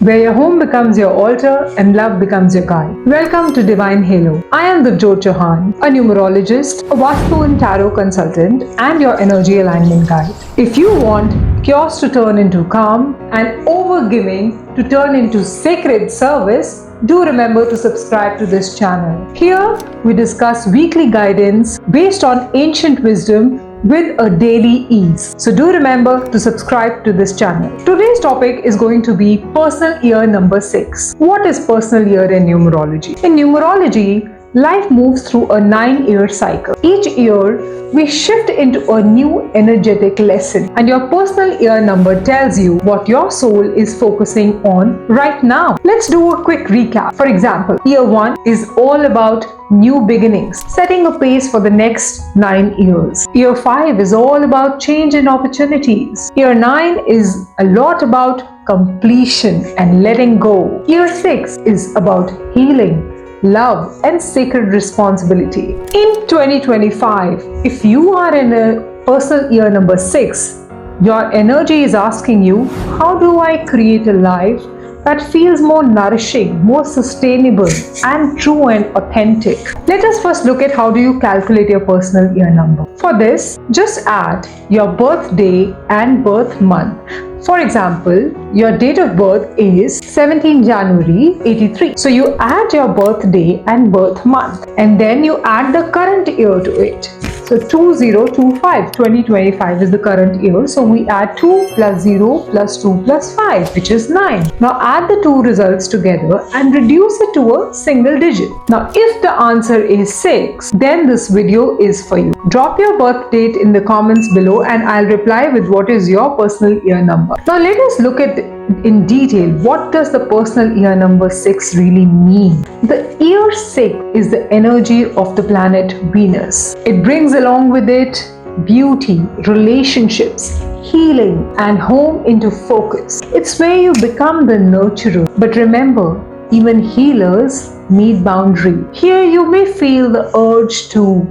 where your home becomes your altar and love becomes your guide. Welcome to Divine Halo. I am Dubjot Chauhan, a numerologist, a Vastu and tarot consultant, and your energy alignment guide. If you want chaos to turn into calm and overgiving to turn into sacred service, do remember to subscribe to this channel. Here we discuss weekly guidance based on ancient wisdom with a daily ease. So do remember to subscribe to this channel. Today's topic is going to be personal year number 6. What is personal year in numerology? In numerology, life moves through a 9-year cycle. Each year, we shift into a new energetic lesson, and your personal year number tells you what your soul is focusing on right now. Let's do a quick recap. For example, year 1 is all about new beginnings, setting a pace for the next 9 years. Year 5 is all about change and opportunities. Year 9 is a lot about completion and letting go. Year 6 is about healing, love, and sacred responsibility. In 2025, if you are in a personal year number 6, your energy is asking you, how do I create a life that feels more nourishing, more sustainable, and true and authentic? Let us first look at how do you calculate your personal year number. For this, just add your birthday and birth month. For example, your date of birth is 17 January 83. So you add your birthday and birth month, and then you add the current year to it. So 2025 is the current year. So we add 2 plus 0 plus 2 plus 5, which is 9. Now add the two results together and reduce it to a single digit. Now if the answer is 6, then this video is for you. Drop your birth date in the comments below and I'll reply with what is your personal year number. Now let us look at in detail, what does the personal year number 6 really mean? The year 6 is the energy of the planet Venus. It brings along with it beauty, relationships, healing, and home into focus. It's where you become the nurturer. But remember, even healers need boundary. Here you may feel the urge to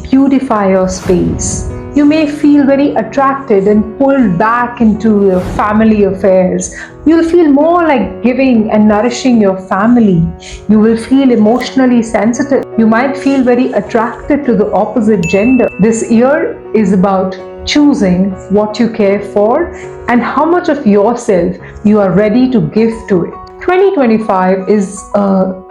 beautify your space. You may feel very attracted and pulled back into your family affairs. You'll feel more like giving and nourishing your family. You will feel emotionally sensitive. You might feel very attracted to the opposite gender. This year is about choosing what you care for and how much of yourself you are ready to give to it. 2025 is,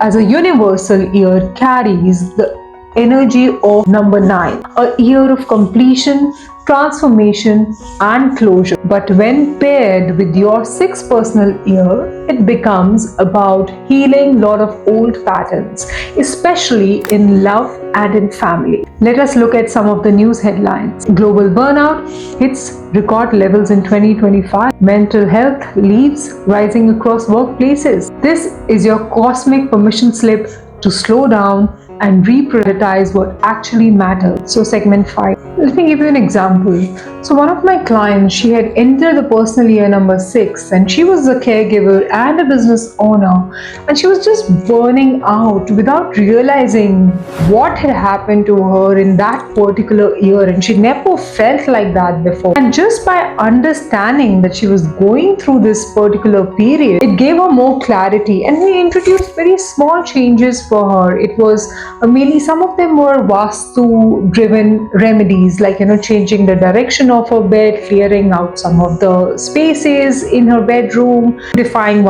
as a universal year, carries the energy of number 9, a year of completion, transformation, and closure. But when paired with your 6th personal year, it becomes about healing a lot of old patterns, especially in love and in family. Let us look at some of the news headlines. Global burnout hits record levels in 2025. Mental health leaves rising across workplaces. This is your cosmic permission slip to slow down and reprioritize what actually matters. So segment 5. Let me give you an example. So one of my clients, she had entered the personal year number 6 and she was a caregiver and a business owner, and she was just burning out without realizing what had happened to her in that particular year, and she never felt like that before. And just by understanding that she was going through this particular period, it gave her more clarity, and we introduced very small changes for her. It was mainly, some of them were Vastu driven remedies, like changing the direction of her bed, clearing out some of the spaces in her bedroom, modifying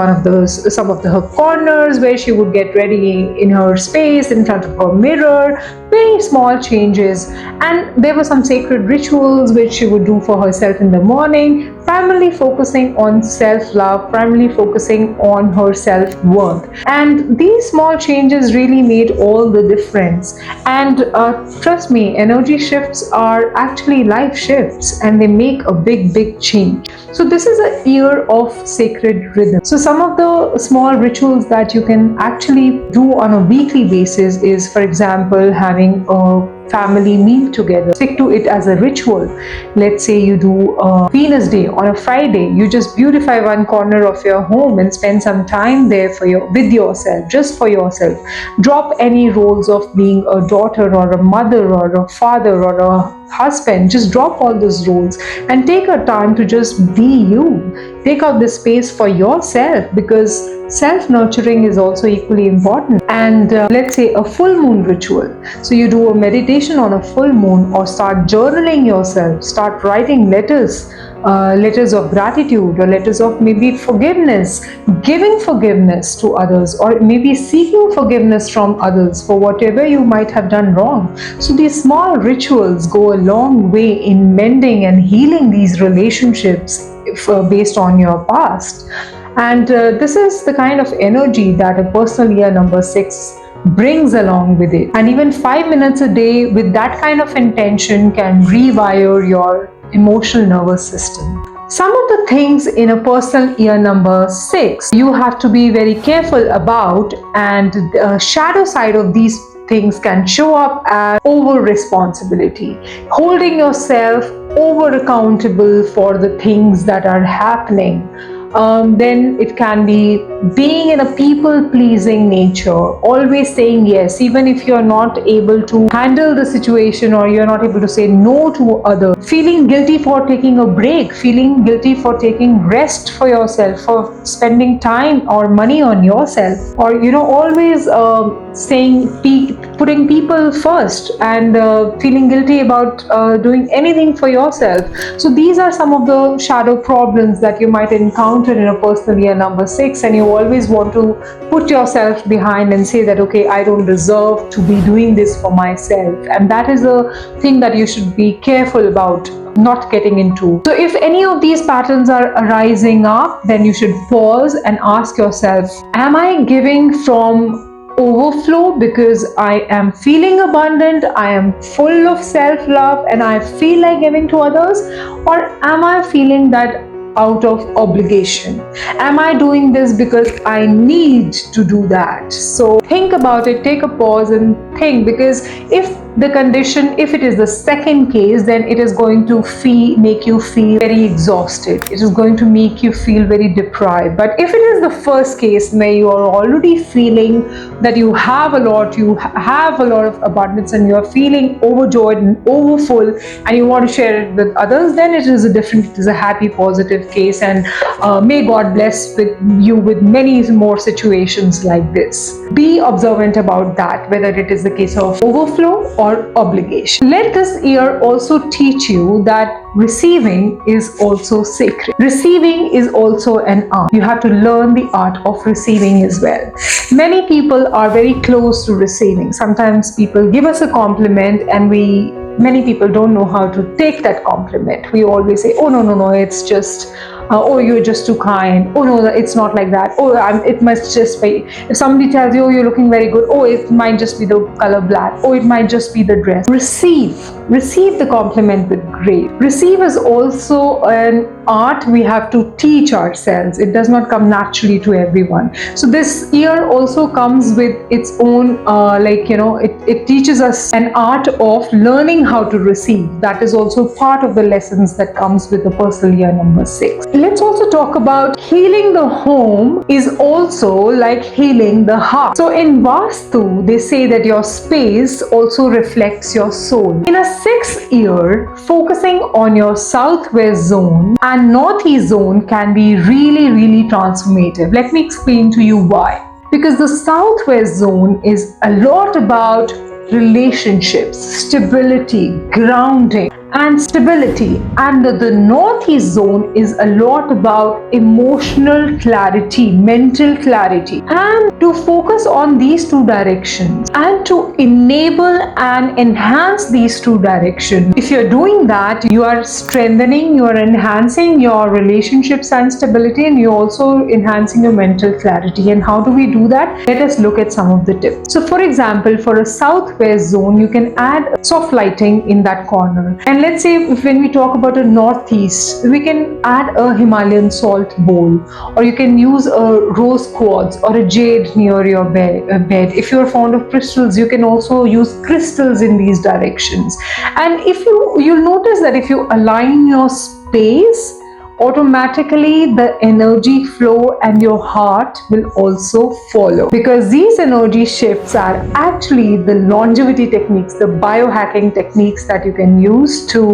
some of her corners where she would get ready in her space in front of her mirror. Very small changes. And there were some sacred rituals which she would do for herself in the morning, primarily focusing on self-love, primarily focusing on her self-worth. And these small changes really made all the difference. And trust me, energy shifts are actually life shifts, and they make a big change. So this is a year of sacred rhythm. So some of the small rituals that you can actually do on a weekly basis is, for example, having a family meal together. Stick to it as a ritual. Let's say you do a Venus Day on a Friday. You just beautify one corner of your home and spend some time there with yourself, just for yourself. Drop any roles of being a daughter or a mother or a father or a husband. Just drop all those roles and take a time to just be you. take out the space for yourself, because self-nurturing is also equally important. And let's say a full moon ritual. So you do a meditation on a full moon, or start journaling yourself, start writing letters of gratitude, or letters of maybe forgiveness, giving forgiveness to others, or maybe seeking forgiveness from others for whatever you might have done wrong. So these small rituals go a long way in mending and healing these relationships based on your past. And this is the kind of energy that a personal year number 6 brings along with it. And even 5 minutes a day with that kind of intention can rewire your emotional nervous system. Some of the things in a personal year number 6 you have to be very careful about, and the shadow side of these things can show up as over responsibility, holding yourself over accountable for the things that are happening. Then it can be being in a people-pleasing nature, always saying yes, even if you're not able to handle the situation, or you're not able to say no to others. Feeling guilty for taking a break, feeling guilty for taking rest for yourself, for spending time or money on yourself, or always putting people first, and feeling guilty about doing anything for yourself. So these are some of the shadow problems that you might encounter in a personal year number 6, and you always want to put yourself behind and say that, okay, I don't deserve to be doing this for myself. And that is a thing that you should be careful about not getting into. So if any of these patterns are arising up, then you should pause and ask yourself, am I giving from overflow because I am feeling abundant, I am full of self-love, and I feel like giving to others? Or am I feeling that out of obligation? Am I doing this because I need to do that? So think about it, take a pause and think, because if it is the second case, then it is going to make you feel very exhausted. It is going to make you feel very deprived. But if it is the first case where you are already feeling that you have a lot of abundance, and you are feeling overjoyed and overfull, and you want to share it with others, then it is a happy, positive case. And may God bless you with many more situations like this. Be observant about that, whether it is the case of overflow or obligation. Let this year also teach you that receiving is also sacred. Receiving is also an art. You have to learn the art of receiving as well. Many people are very close to receiving. Sometimes people give us a compliment, and many people don't know how to take that compliment. We always say, oh no, it's just oh, you're just too kind. Oh no, it's not like that. Oh, it must just be. If somebody tells you, oh, you're looking very good, oh, it might just be the color black. Oh, it might just be the dress. Receive the compliment with grace. Receive is also an art we have to teach ourselves. It does not come naturally to everyone. So this year also comes with its own it teaches us an art of learning how to receive. That is also part of the lessons that comes with the personal year number 6. Let's also talk about healing the home is also like healing the heart. So in Vastu, they say that your space also reflects your soul. In a 6th year, focusing on your southwest zone and northeast zone can be really, really transformative. Let me explain to you why. Because the southwest zone is a lot about relationships, stability, grounding, and stability. And the northeast zone is a lot about emotional clarity, mental clarity. And to focus on these two directions and to enable and enhance these two directions, if you're doing that, you are strengthening, you are enhancing your relationships and stability, and you're also enhancing your mental clarity. And how do we do that? Let us look at some of the tips. So for example, for a southwest zone, you can add soft lighting in that corner. And let's say when we talk about a northeast, we can add a Himalayan salt bowl, or you can use a rose quartz or a jade near your bed. If you're fond of crystals, you can also use crystals in these directions. And if you'll notice that if you align your space, automatically the energy flow and your heart will also follow, because these energy shifts are actually the longevity techniques, the biohacking techniques that you can use to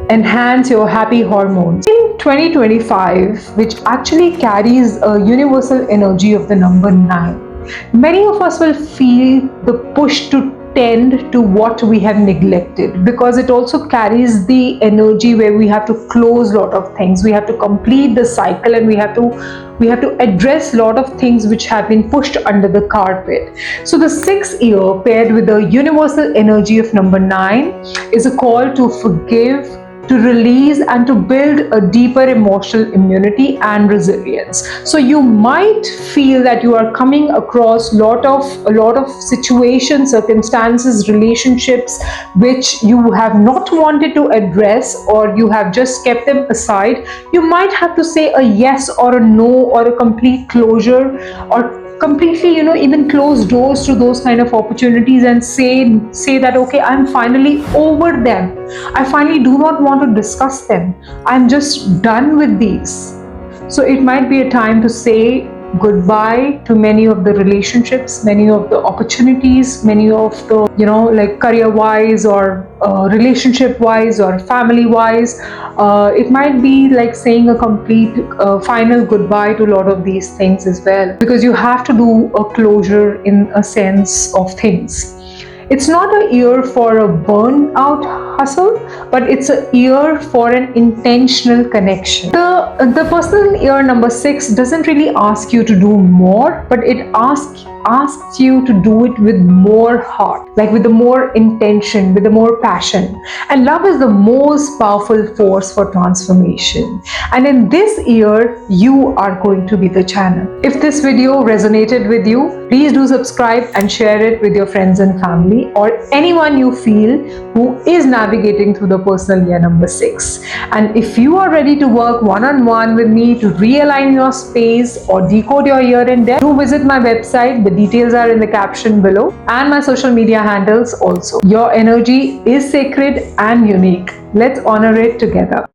enhance your happy hormones. In 2025, which actually carries a universal energy of the number 9, many of us will feel the push to tend to what we have neglected, because it also carries the energy where we have to close a lot of things, we have to complete the cycle, and we have to address a lot of things which have been pushed under the carpet. So the 6th year, paired with the universal energy of number 9, is a call to forgive, to release, and to build a deeper emotional immunity and resilience. So you might feel that you are coming across a lot of situations, circumstances, relationships which you have not wanted to address, or you have just kept them aside. You might have to say a yes or a no, or a complete closure, or completely even close doors to those kind of opportunities, and say that, okay, I'm finally over them, I finally do not want to discuss them, I'm just done with these. So it might be a time to say goodbye to many of the relationships, many of the opportunities, many of the like career wise, or relationship wise, or family wise. It might be like saying a complete final goodbye to a lot of these things as well, because you have to do a closure in a sense of things. It's not a year for a burnout hustle, but it's a year for an intentional connection. The personal year number 6 doesn't really ask you to do more, but it asks you to do it with more heart, like with the more intention, with the more passion. And love is the most powerful force for transformation. And in this year, you are going to be the channel. If this video resonated with you, please do subscribe and share it with your friends and family, or anyone you feel who is navigating through the personal year number 6. And if you are ready to work one-on-one with me to realign your space or decode your year in depth, do visit my website. The details are in the caption below, and my social media handles also. Your energy is sacred and unique. Let's honor it together.